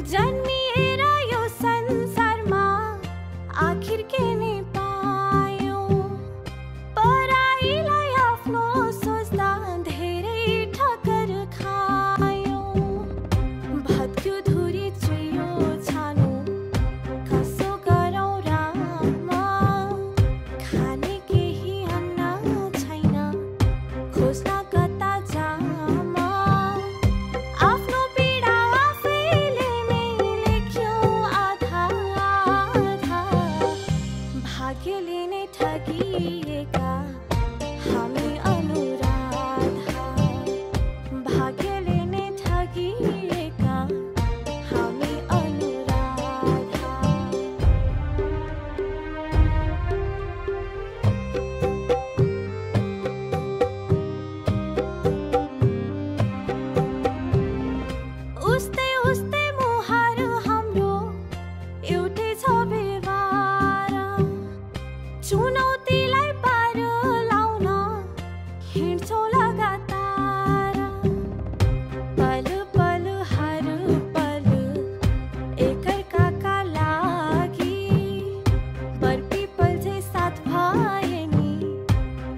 जन्मिएर यो संसारमा आखिर के नै पायौं पराईलाई आफ्नो सोच्दा धेरै ठक्कर खायौं भत्क्यो धुरी चुइयो छानो कसो गरौँ रामा खाने केही अन्न छैन खोज्न कता जामा आफ्नो पीडा आफैले नै लेख्यो आधा आधा भाग्यले नै ठगिएका हामी अनुराधा भाग्यले नै ठगिएका हामी अनुराधा उस्तै उस्तै मुहार हाम्रो एउटै छ व्यवहार चुनौतीलाई पार लाउन हिँड्छौँ लगातार पल पल हर पल एकअर्काका लागि बरपिपल झै साथ भए नि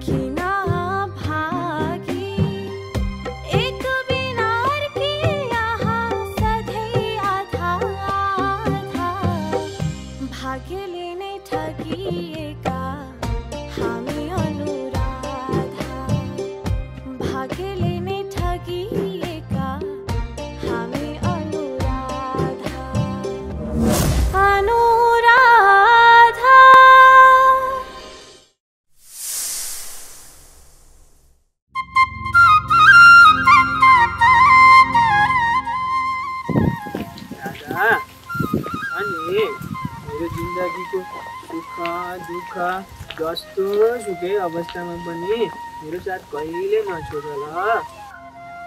किन भागी एक बिना अर्की यहाँ सधैँ आधा आधा भाग्यले नै ठगिएका हामी अनुराधा भाग्यले नै ठगिएका हामी अनुराधा अनुराधा दादा अनि मेरो जिन्दगीको सुख दुःख जस्तो सुकै अवस्थामा पनि मेरो साथ कहिले नछोड ल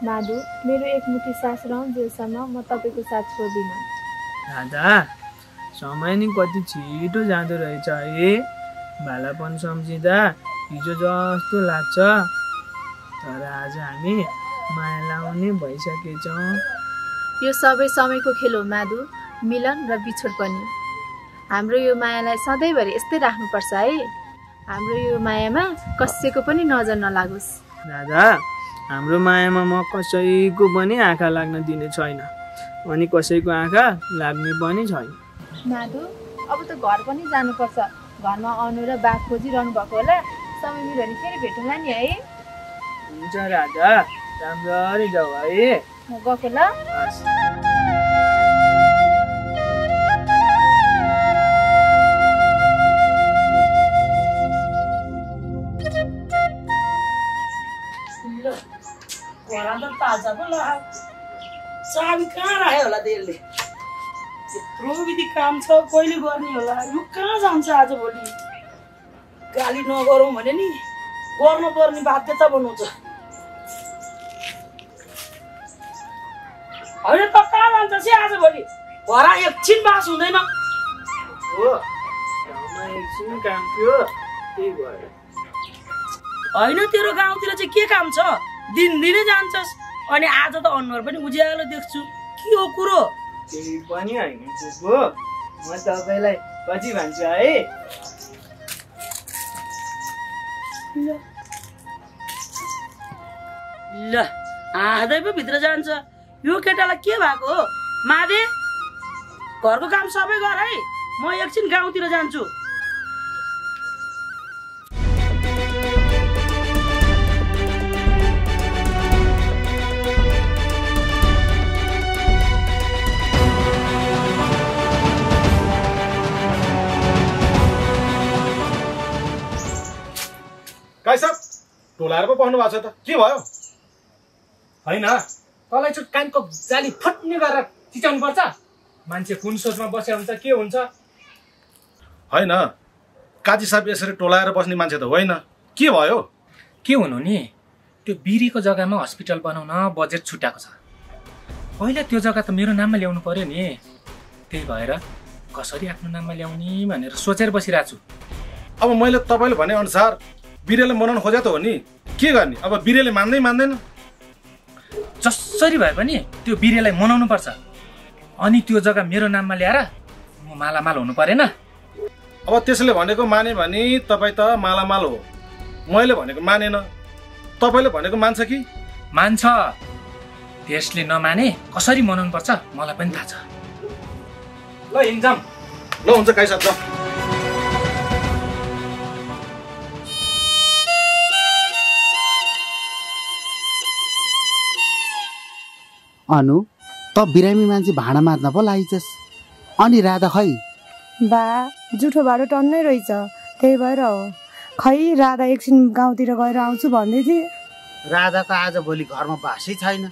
माधु मेरो एकमुठी सास रहन्जेलसम्म म तपाईँको साथ छोड्दिनँ। दादा समय नि कति छिटो जाँदो रहेछ है भालापन सम्झिँदा हिजो जस्तो लाग्छ तर आज हामी माया लाउने भइसकेछौँ। यो सबै समयको खेल हो माधु, मिलन र बिछोड पनि। हाम्रो यो मायालाई सधैँभरि यस्तै राख्नुपर्छ है। हाम्रो यो मायामा कसैको पनि नजर नलागोस्। दादा हाम्रो मायामा म कसैको पनि आँखा लाग्न दिने छैन अनि कसैको आँखा लाग्ने पनि छैन। माधु अब त घर पनि जानुपर्छ। घरमा अनु र बा खोजिरहनु भएको होला। समय मिल्यो भने फेरि भेटौँला नि है। हुन्छ राजा, राम्ररी जाऊ है। म गएको ल। हस्। ताजा पो ल चाबी कहाँ राख्यो होला त्यसले यत्रो विधि काम छ कहिले गर्ने होला यो कहाँ जान्छ आज भोलि गाली नगरौँ भने नि गर्नुपर्ने बाध्यता बनाउँछ होइन त कहाँ जान्छ चाहिँ आज भोलि घर एकछिन बास हुँदैन हो गाउँमा एकछिन काम थियो त्यही भयो। होइन तेरो गाउँतिर चाहिँ के काम छ दिनदिनै जान्छस् अनि आज त अनुहार पनि उज्यालो देख्छु के हो कुरो केही पनि होइन फुपू म तपाईँलाई पछि भन्छु है। ल आँदै पो भित्र जान्छ यो केटालाई के भएको हो मादे घरको काम सबै गर है म एकछिन गाउँतिर जान्छु। गाई साहब टोलाएर पो बस्नु भएको छ त के भयो? होइन तँलाई चाहिँ कानको जाली फट्ने गरेर चिचाउनु पर्छ। मान्छे कुन सोचमा बसेर हुन्छ के हुन्छ? होइन काजी साहब यसरी टोलाएर बस्ने मान्छे त होइन के भयो? के हुनु नि त्यो बिरीको जग्गामा हस्पिटल बनाउन बजेट छुट्याएको छ। पहिला त्यो जग्गा त मेरो नाममा ल्याउनु पर्यो नि। त्यही भएर कसरी आफ्नो नाममा ल्याउने भनेर सोचेर बसिरहेको छु। अब मैले तपाईँले भने अनुसार बिरेले मनाउन खोजे त हो नि के गर्ने? अब बिरेले मान्दैन। जसरी भए पनि त्यो बिरेलाई मनाउनु पर्छ। अनि त्यो जग्गा मेरो नाममा ल्याएर म मालामाल हुनु परेन? अब त्यसले भनेको माने भने तपाईँ त मालामाल हो, मैले भनेको मानेन। तपाईँले भनेको मान्छ कि? मान्छ। त्यसले नमाने कसरी मनाउनु पर्छ मलाई पनि थाहा छ। ल हिँड्छौँ। ल हुन्छ काई साहब, ल। अनु, त बिरामी मान्छे भाँडा माझ्न पो लागिछस्। अनि राधा खै? बा जुठो भाडो टन्नै रहेछ, त्यही भएर हो। खै राधा एकछिन गाउँतिर गएर आउँछु भन्दै थिए। राधाको आज भोलि घरमा बासै छैन।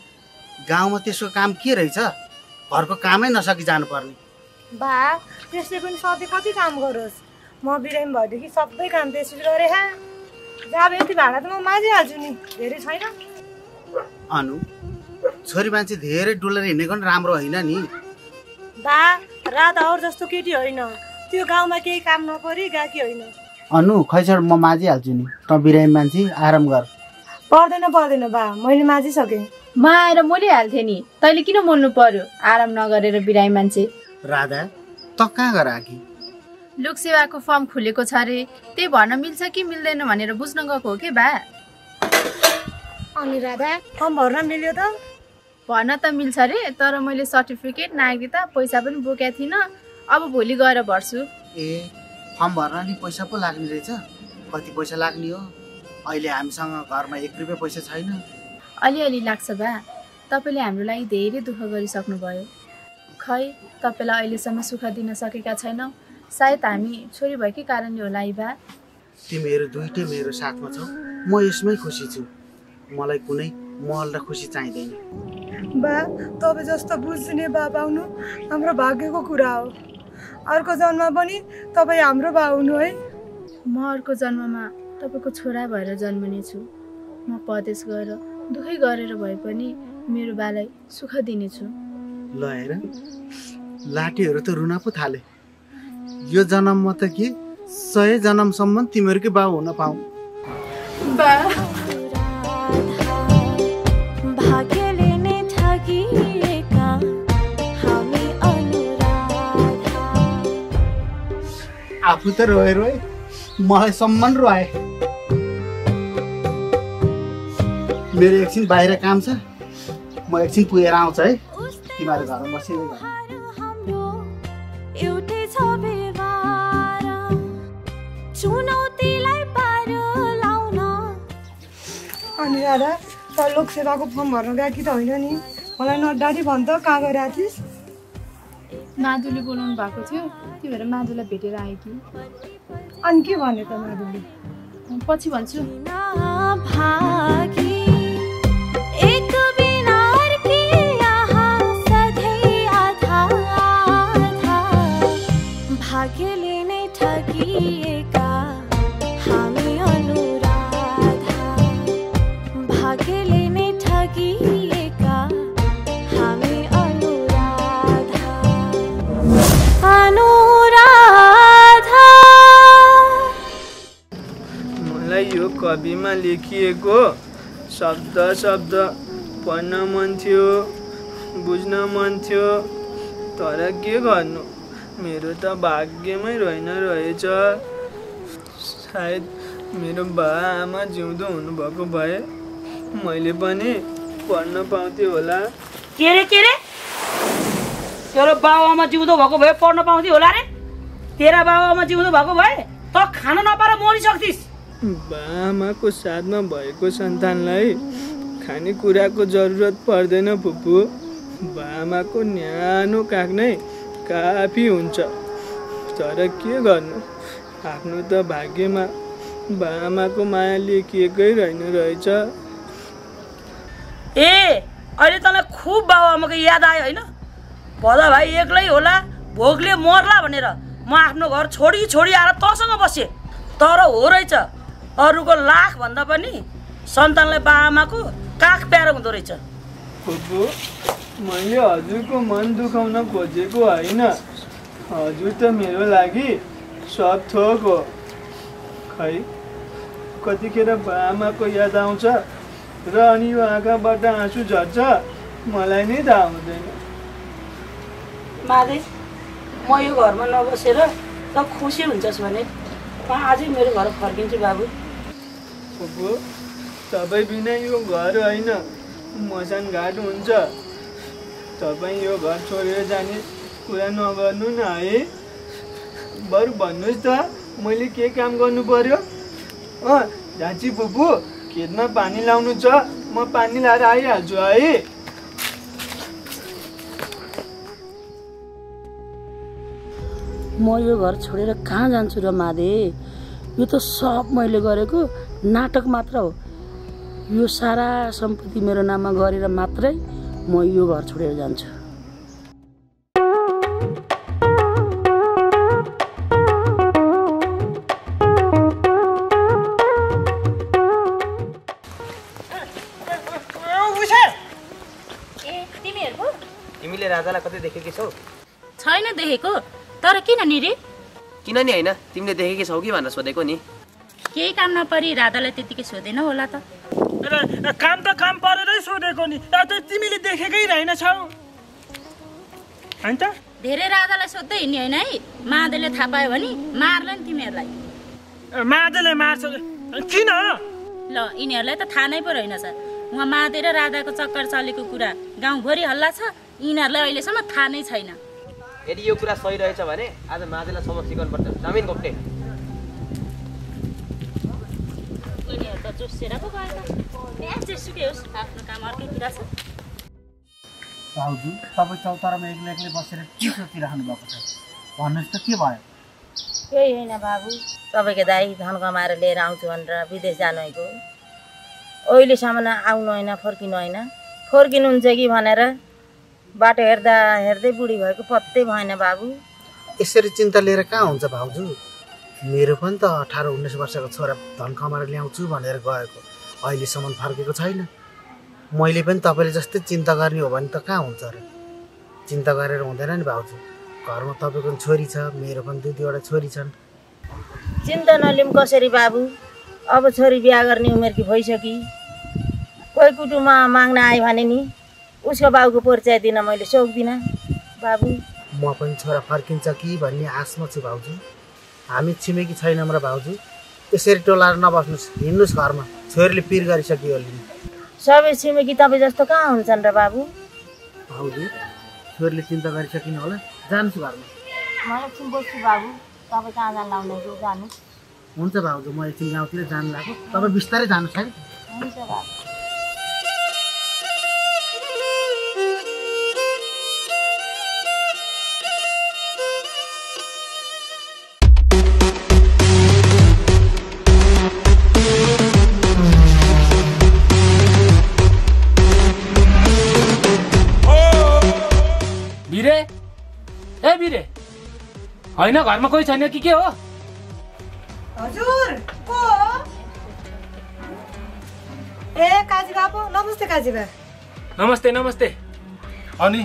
गाउँमा त्यसको काम के रहेछ? घरको कामै नसकी जानुपर्ने। बा त्यसले पनि सधैँ कति काम गरोस्, म बिरामी भएदेखि सबै काम त्यसले गरे। जब यति भाडा त म माझिहाल्छु नि, धेरै छैन। अनु, छोरी मान्छे धेरै डुलेर हिँडेको पनि राम्रो होइन नि। बा राधा अरू जस्तो केटी होइन, त्यो गाउँमा केही काम नपरी गएकी होइन। अनु खै छोड, म माझिहाल्छु नि। त बिरामी मान्छे आराम गर। पर्दैन बा, मैले माझिसकेँ। म आएर मोलिहाल्थेँ नि, तैँले किन मोल्नु पर्यो? आराम नगरेर बिरामी मान्छे। राधा त कहाँ गर आकी? लोकसेवाको फर्म खुलेको छ अरे, त्यही भन्न मिल्छ कि मिल्दैन भनेर बुझ्न गएको हो कि बा। अनि राधा फर्म भर्न मिल्यो त? भन्न त मिल्छ अरे, तर मैले सर्टिफिकेट नागरिकता पैसा पनि बोकेको थिइनँ। अब भोलि गएर भर्छु। ए, फर्म भर्न नि पैसा पो लाग्ने रहेछ? कति पैसा लाग्ने हो? अहिले हामीसँग घरमा 1 रुपियाँ पैसा छैन। अलिअलि लाग्छ बा, तपाईँले हाम्रो लागि धेरै दुःख गरिसक्नुभयो। खै तपाईँलाई अहिलेसम्म सुख दिन सकेका छैनौँ, सायद हामी छोरी भएकै कारणले होला है बा। तिमीहरू दुइटै मेरो साथमा छौ, म यसमै खुसी छु। मलाई कुनै महल र खुसी चाहिँदैन। बा तपाईँ जस्तो बुझ्ने बा पाउनु हाम्रो भाग्यको कुरा हो। अर्को जन्ममा पनि तपाईँ हाम्रो बा हुनु है। म अर्को जन्ममा तपाईँको छोरा भएर जन्मनेछु। म परदेश गएर दुःखै गरेर भए पनि मेरो बालाई सुख दिनेछु। ल हेर, लाठीहरू त रुन पो थाले। यो जन्ममा त के 100 जन्मसम्म तिमीहरूकै बा हुन पाऊ। बा भाग्यले नै ठगिएका हामी अनुराधा। आफू त रोए मलाई सम्मान रोए। मेरो एकछिन बाहिर काम छ, म एकछिन पुगेर आउँछु है। तिमीहरू घरमा बसिँदै गर। एउटै छ व्यवहार, चुनौतीलाई पार लाउन। अनि राधा त लोकसेवाको फर्म भर्न गएकी त होइन नि? मलाई नडाडी भन् त, कहाँ गएर थिइस्? माधुले बोलाउनु भएको थियो, त्यही भएर माधुलाई भेटेर आएँ कि। अनि के भने त माधुले? पछि भन्छु। भाग्यले नै ठगिएका हामी अनुराधा। भाग्यले नै ठगिएका हामी अनुराधा। अनुराधा। मलाई यो कविमा लेखिएको शब्द पढ्न मन थियो, बुझ्न मन थियो, तर के गर्नु, मेरो त भाग्यमै रहेछ। सायद मेरो बाआमा जिउँदो हुनुभएको भए मैले पनि पढ्न पाउँथेँ होला। के रे तेरो बाबुआमा जिउँदो भएको भए पढ्न पाउँथ्यो होला रे? तेरा बाबुआमा जिउँदो भएको भए त खान नपाएर मरिसक्थिस्। बाआमाको साथमा भएको सन्तानलाई खानेकुराको जरुरत पर्दैन फुपू। बाआमाको न्यानो काग नै काफी हुन्छ। तर के गर्नु, आफ्नो त भाग्यमा बाआमाको माया लेखिएकै रहेछ। ए अहिले तँलाई खुब बाबुआमाको याद आयो होइन? भदा भाइ एक्लै होला, भोकले मर्ला भनेर म आफ्नो घर छोडी आएर तँसँग बसेँ। तर हो रहेछ, अरूको लाख भन्दा पनि सन्तानलाई बाआमाको काख प्यारो हुँदो रहेछ। फुपू, मैले हजुरको मन दुखाउन खोजेको होइन। हजुर त मेरो लागि सब थोक हो। खै कतिखेर बाआमाको याद आउँछ र अनि यो आँखाबाट आँसु झर्छ, मलाई नै थाहा हुँदैन। माधे म यो घरमा नबसेर त खुसी हुन्छस् भने म आजै मेरो घर फर्किन्छु बाबु। फुपू तपाईँ बिना यो घर होइन मसान घाट हुन्छ। तपाईँ यो घर छोडेर जाने कुरा नगर्नु न है। बरु भन्नुहोस् त मैले के काम गर्नु पर्यो? झाँची फुपू खेतमा पानी लाउनु छ, म पानी लाएर आइहाल्छु है। म यो घर छोडेर कहाँ जान्छु र माधे? यो त सब मैले गरेको नाटक मात्र हो। यो सारा सम्पत्ति मेरो नाममा गरेर मात्रै म यो घर छोडेर जान्छु। तिमीले राजालाई कतै देखेकी छौ? छैन देखेको, तर किन नि रे? किन नि होइन, तिमीले देखेकी छौ कि भनेर सोधेको नि। केही काम नपरी राधालाई त्यतिकै सोधेन होला त। काम त काम परेरै सोधेको नि, तिमीले देखेकै रहेनछौ हैन त? धेरै राधालाई सोध्दै हिँड्ने होइन है। माधेले थाहा पायो भने मार्ला नि तिमीहरूलाई। माधेले मार्छ किन? ल यिनीहरूलाई त थाहा नै पो रहेनछ। उहाँ माधे र राधाको चक्कर चलेको कुरा गाउँभरि हल्ला छ, यिनीहरूलाई अहिलेसम्म थाहा नै छैन। यदि यो कुरा सही रहेछ भने आज माधेलाई समस्या गर्नुपर्छ, जामिन गोप्टे। यिनीहरू त जोसेर पो गयो त। जेसुकै होस्, आफ्नो काम अर्कैतिर छ। भाउजू तपाईँ चौतारामा एक्लै एक्लै बसेर के सोचिरहनु भएको छ? भन्नुहोस् त के भयो? केही होइन बाबु, तपाईँको दाइ धन कमाएर लिएर आउँछु भनेर विदेश जानुभएको। अहिलेसम्म आउनु होइन, फर्किनु होइन। फर्किनुहुन्छ कि भनेर बाटो हेर्दा हेर्दै बुढी भएको पत्तै भएन बाबु। यसरी चिन्ता लिएर कहाँ हुन्छ भाउजू? मेरो पनि त 18-19 वर्षको छोरा धन कमाएर ल्याउँछु भनेर गएको, अहिलेसम्म फर्केको छैन। मैले पनि तपाईँले जस्तै चिन्ता गर्ने हो भने त कहाँ हुन्छ र? चिन्ता गरेर हुँदैन नि भाउजू। घरमा तपाईँको छोरी छ, मेरो पनि 2-2वटा छोरी छन्। चिन्ता नलिउँ कसरी बाबु? अब छोरी बिहा गर्ने उमेर कि भइसकि। कोही कुटुम्बमा माग्न आयो भने नि उसको बाबुको परिचय दिन मैले सक्दिनँ बाबु। म पनि छोरा फर्किन्छ कि भन्ने आशमा छु भाउजू। हामी छिमेकी छैनौँ र भाउजू। यसरी टोलाएर नबस्नुहोस्, हिँड्नुहोस् घरमा। छोरीले पिर गरिसक्यो अलि। सबै छिमेकी तपाईँ जस्तो कहाँ हुन्छन् र बाबु? भाउजू छोरीले चिन्ता गरिसकिनु होला, जानुहोस् घरमा। म एकछिन बस्छु बाबु, तपाईँ कहाँ जानु लाउनु जानु। हुन्छ भाउजू, म एकछिन गाउँतिर जानु लाग्यो, तपाईँ बिस्तारै जानुहोस् है। हुन्छ बाबु। बिरे ए बिरे, होइन घरमा कोही छैन कि के हो? हजुर को हो? ए काजी बाबु, नमस्ते काजी बा। नमस्ते नमस्ते। अनि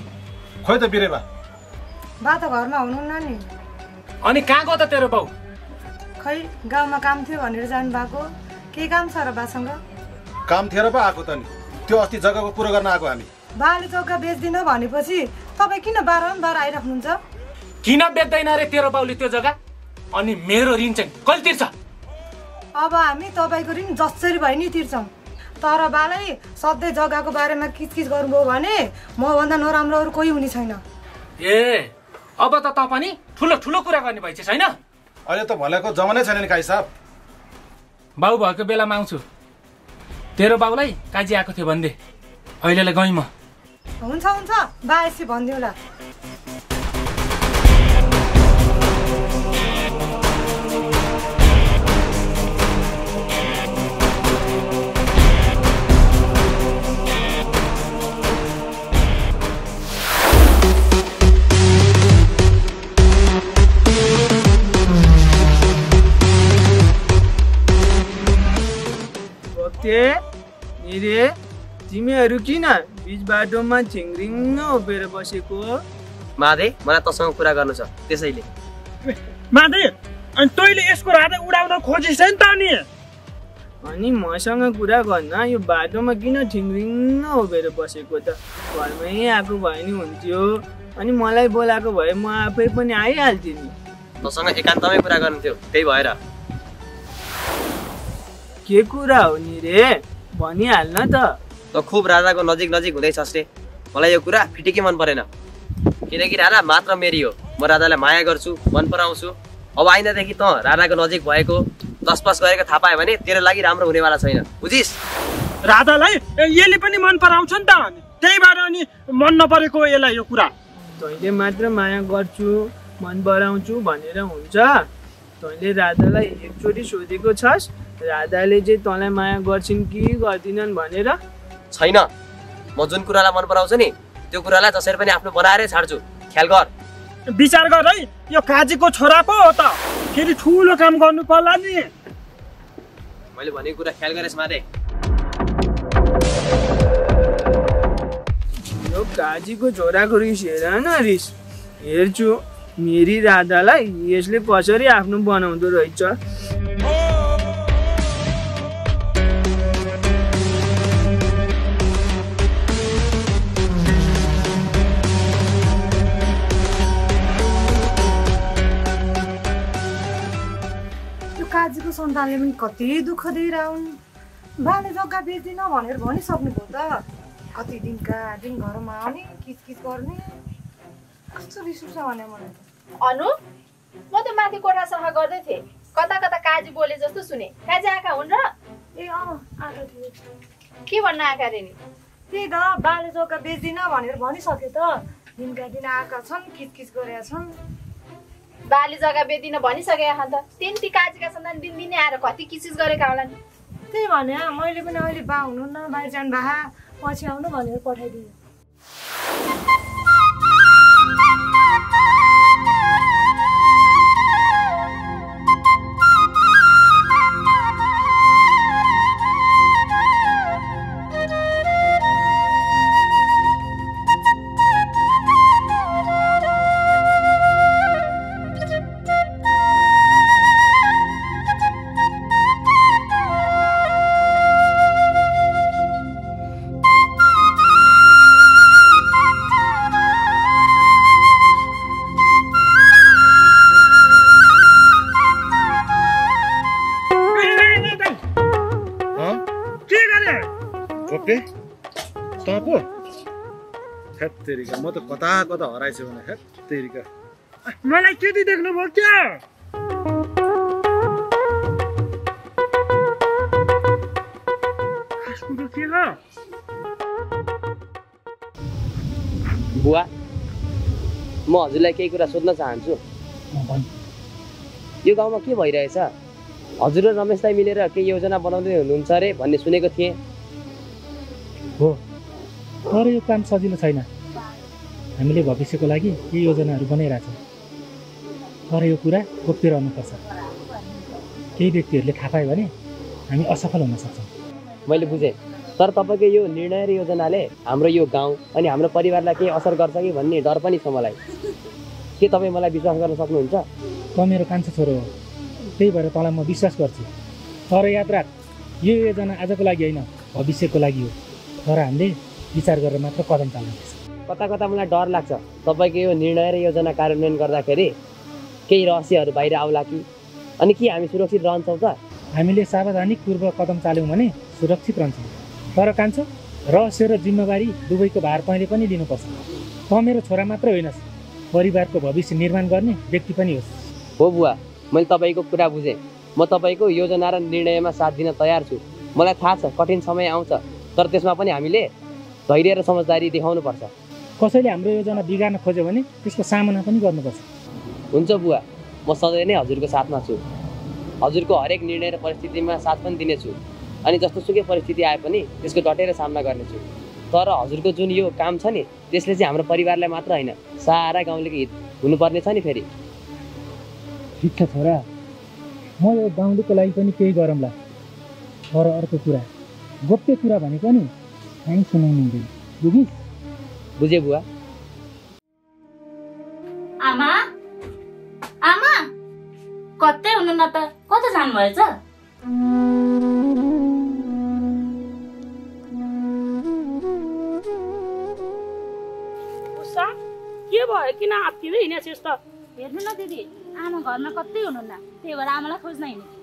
खोइ त बिरे बा? बा त घरमा हुनुहुन्न नि। अनि कहाँ गयो त तेरो बाउ? खै गाउँमा काम थियो भनेर जानु भएको। के काम छ र बासँग? काम थियो र पो आएको त नि। त्यो अस्ति जग्गाको कुरो गर्न आएको हामी। बाले जग्गा बेच्दिन भनेपछि तपाईँ किन बारम्बार आइराख्नुहुन्छ? किन बेच्दैन रे तेरो बाउले त्यो जग्गा? अनि मेरो ऋण चाहिँ कहिले तिर्छ? अब हामी तपाईँको ऋण जसरी भए नि तिर्छौँ। तर बालाई सधैँ जग्गाको बारेमा किचकिच गर्नुभयो भने मभन्दा नराम्रो अरू कोही हुने छैन। ए अब त तपाईँ ठुलो ठुलो कुरा गर्ने भएछ छैन? अहिले त भलेको जमानै छैन नि काई साहब। बाउ भएको बेलामा आउँछु। तेरो बाउलाई काजी आएको थियो भन्दे, अहिलेलाई गएँ म। हुन्छ हुन्छ, बा यसरी भनिदिउँला। तिमीहरू किन बिच बाटोमा छिङ्रिङ्ग उभिएर बसेको? माधे मलाई तसँग कुरा गर्नु छ, त्यसैले। माधे अनि तैँले यसको राधा उडाउन खोजिस् नि त? अनि मसँग कुरा गर्न यो बाटोमा किन छिङ्रिङ्ग उभिएर बसेको त? घरमै आएको भए नि हुन्थ्यो। अनि मलाई बोलाएको भए म आफै पनि आइहाल्थेँ नि। तँसँग एकान्तमै कुरा गर्नु थियो, त्यही भएर। के कुरा हो नि रे, भनिहाल्न त। त खुब राजाको नजिक नजिक हुँदैछस् रे। मलाई यो कुरा फिटिकै मन परेन, किनकि राजा मात्र मेरी हो। म राजालाई माया गर्छु, मन पराउँछु। अब आइन्दादेखि त राजाको नजिक भएको तसपस गरेको थाहा पायो भने तेरो लागि राम्रो हुनेवाला छैन, बुझिस्? राधालाई यसले पनि मन पराउँछ नि त, त्यही भएर अनि मन नपरेको यसलाई यो कुरा। तैँले मात्र माया गर्छु मन पराउँछु भनेर हुन्छ? तैँले राधालाई एकचोटि सोधेको छस् राधाले चाहिँ तँलाई माया गर्छिन् कि गर्दिनन् भनेर? छैन। म जुन कुरालाई मन पराउँछु नि त्यो कुरालाई जसरी पनि आफ्नो बनाएरै छाड्छु, ख्याल गर। विचार गर है, यो काजीको छोरा पो हो त, फेरि ठुलो काम गर्नु पर्ला नि। मैले भनेको कुरा ख्याल गरेस् मादे। यो काजीको छोराको रिस हेर न, रिस हेर्छु मेरी राधालाई यसले कसरी आफ्नो बनाउँदो रहेछ। काजीको सन्तानले पनि कति दुःख दिइरहन्। बाले जग्गा बेच्दिन भनेर भनिसक्नुभयो त, कति दिनका दिन घरमा आउने किचकिच गर्ने, कस्तो रिस उठ्छ भने मलाई। अनु, म त माथि कोठा सफा गर्दै थिएँ, कता कता काजी बोले जस्तो सुने। काजी आँखा हुन् र? ए आँखा थिए। के भन्न आँखा रे नि? त्यही त, बाले जग्गा बेच्दिन भनेर भनिसक्यो त, दिनका दिन आएका छन्, किचकिच गरेका छन्। बाली जग्गा बेच्दिन भनिसकेका छन् त, त्यही काजीका सन्तान दिनदिनै आएर कति किचिज गरेका होला नि। त्यही भने मैले पनि अहिले बा हुनुहुन्न, बाहिर जानु भए पछि आउनु भनेर पठाइदिएँ। म त कता कता हराइछु भने तेरिका मलाई केटी देख्नुभयो क्या? बुवा, म हजुरलाई केही कुरा सोध्न चाहन्छु। यो गाउँमा के भइरहेछ? हजुर र रमेश दाइ मिलेर केही योजना बनाउँदै हुनुहुन्छ अरे भन्ने सुनेको थिएँ। हो, तर यो काम सजिलो छैन। हामीले भविष्यको लागि यी योजनाहरू बनाइरहेछौँ, तर यो कुरा गोप्य रहनुपर्छ। केही व्यक्तिहरूले थाहा पायो भने हामी असफल हुन सक्छौँ। मैले बुझेँ, तर तपाईँको यो निर्णय र योजनाले हाम्रो यो गाउँ अनि हाम्रो परिवारलाई केही असर गर्छ कि भन्ने डर पनि छ मलाई। के तपाईँ मलाई विश्वास गर्न सक्नुहुन्छ? त मेरो कान्छो छोरो हो, त्यही भएर तँलाई म विश्वास गर्छु। तर याद राख, यो योजना आजको लागि होइन, भविष्यको लागि हो। तर हामीले विचार गरेर मात्र कदम चाल्नुपर्छ। कता कता मलाई डर लाग्छ तपाईँको यो निर्णय र योजना कार्यान्वयन गर्दाखेरि केही रहस्यहरू बाहिर आउला कि, अनि के हामी सुरक्षित रहन्छौँ त? हामीले सावधानी पूर्व कदम चाल्यौँ भने सुरक्षित रहन्छौँ। तर कान्छो, रहस्य र जिम्मेवारी दुवैको भार तैँले पनि लिनुपर्छ। त मेरो छोरा मात्रै होइनस्, परिवारको भविष्य निर्माण गर्ने व्यक्ति पनि होस्। हो बुवा, मैले तपाईँको कुरा बुझेँ। म तपाईँको योजना र निर्णयमा साथ दिन तयार छु। मलाई थाहा छ कठिन समय आउँछ, तर त्यसमा पनि हामीले धैर्य र समझदारी देखाउनुपर्छ। कसैले हाम्रो योजना बिगार्न खोज्यो भने त्यसको सामना पनि गर्नुपर्छ। हुन्छ बुवा, म सधैँ नै हजुरको साथमा छु। हजुरको हरेक निर्णय र परिस्थितिमा साथ पनि दिनेछु, अनि जस्तो सुकै परिस्थिति आए पनि त्यसको डटेर सामना गर्नेछु। तर हजुरको जुन यो काम छ नि, त्यसले चाहिँ हाम्रो परिवारलाई मात्र होइन, सारा गाउँलेको हित हुनुपर्ने छ नि। फेरि ठिक छ छोरा, म यो गाउँलेको लागि पनि केही गरौँला। तर अर्को कुरा, गोप्य कुरा भनेको नि हामी सुनाउनु हुँदैन, बुझिस्? बुझे बुवा। आमा, आमा, कतै हुनुहुन्न त? कता जानुभएछ? उषा, के भयो किन हात्तिँदै हिँडेछस् त? हेर्नु न दिदी, आमा घरमा कतै हुनुहुन्न, त्यही भएर आमालाई खोज्न हिँडेको।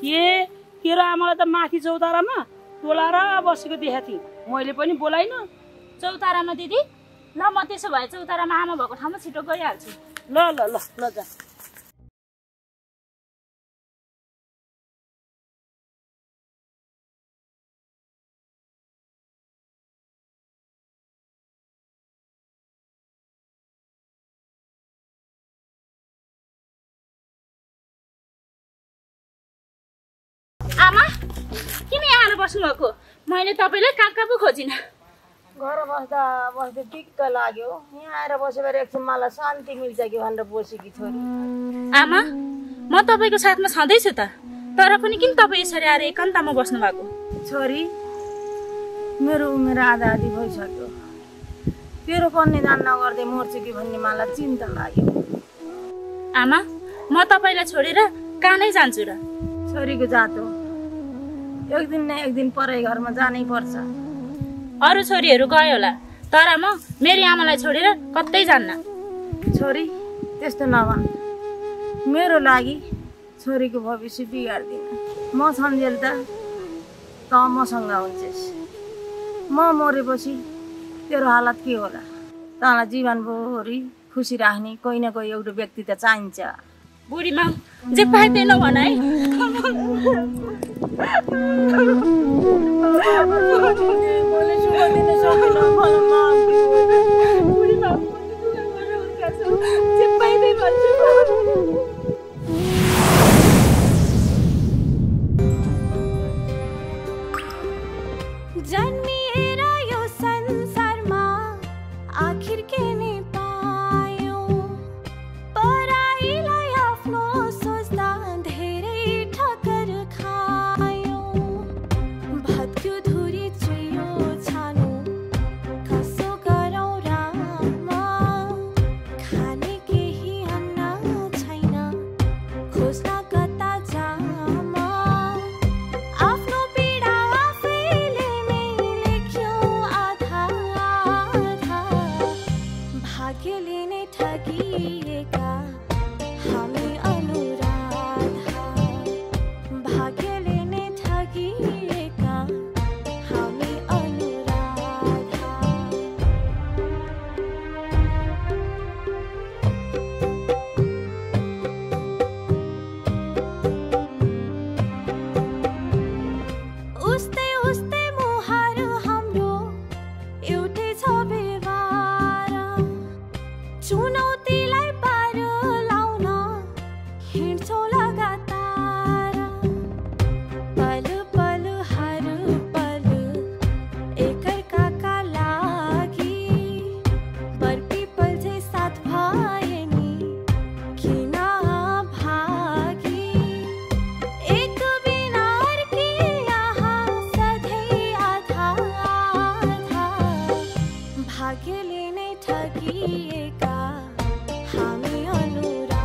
ए तेरो आमालाई त माथि चौतारामा बोलाएर बसेको देखेको थिएँ, मैले पनि बोलाइनँ। चौतारामा दिदी? ल म त्यसो भए चौतारामा आमा भएको ठाउँमा छिटो गइहाल्छु। ल ल ल ल जा। आमा किन यहाँ आएर बस्नुभएको? मैले तपाईँलाई कहाँ कहाँ पो खोजिनँ। घर बस्दा बस्दै दिक्क लाग्यो, यहाँ आएर बसेर एकछिन मलाई शान्ति मिल्छ कि भनेर बसेकी छोरी। आमा म तपाईँको साथमा छँदैछु त, तर पनि किन तपाईँ यसरी आएर एकान्तमा बस्नु भएको? छोरी मेरो उमेर आधा आधी भइसक्यो, तेरो कन्यादान नगर्दै मर्छु कि भन्ने मलाई चिन्ता लाग्यो। आमा म तपाईँलाई छोडेर कहाँ नै जान्छु र? छोरीको जात हो, एक दिन न एक दिन परै घरमा जानै पर्छ। अरू छोरीहरू गयो होला, तर म मेरी आमालाई छोडेर कतै जान्न। छोरी त्यस्तो नभन्, मेरो लागि छोरीको भविष्य बिगार्दिन। म सम्झेल त मसँग हुन्छस्, म मरेपछि तेरो हालत के होला? तँलाई जीवनभरि खुसी राख्ने कोही न कोही एउटा व्यक्ति त चाहिन्छ। बुढीमा जे पाए त्यही नभन है। जन्मिएर यो संसारमा आखिर के नै पायो, पराईलाई आफ्नो सोच्दा धेरै ठक्कर खायो। भत्क्यो धुरी चुयो छानो कसो गरौँ रामा, खाने केही अन्न छैन खोज्न कता जामा। आफ्नो पीडा आफैले नै लेख्यो आधा आधा, भाग्यले नै ठगिएका हामी अनुराधा, भाग्यले नै ठगिएका हामी अनुराधा। उस्तै उस्तै मुहार हाम्रो एउटै छ व्यवहार, चुनौतीलाई पार लाउन हिँड्छौँ लगातार। पल पल हर पल एकअर्काका लागि, बरपिपल झै साथ भए नि किन भागी। एक बिना अर्की यहाँ सधैँ आधा आधा, भाग्यले नै ठगिएका हामी अनुराधा।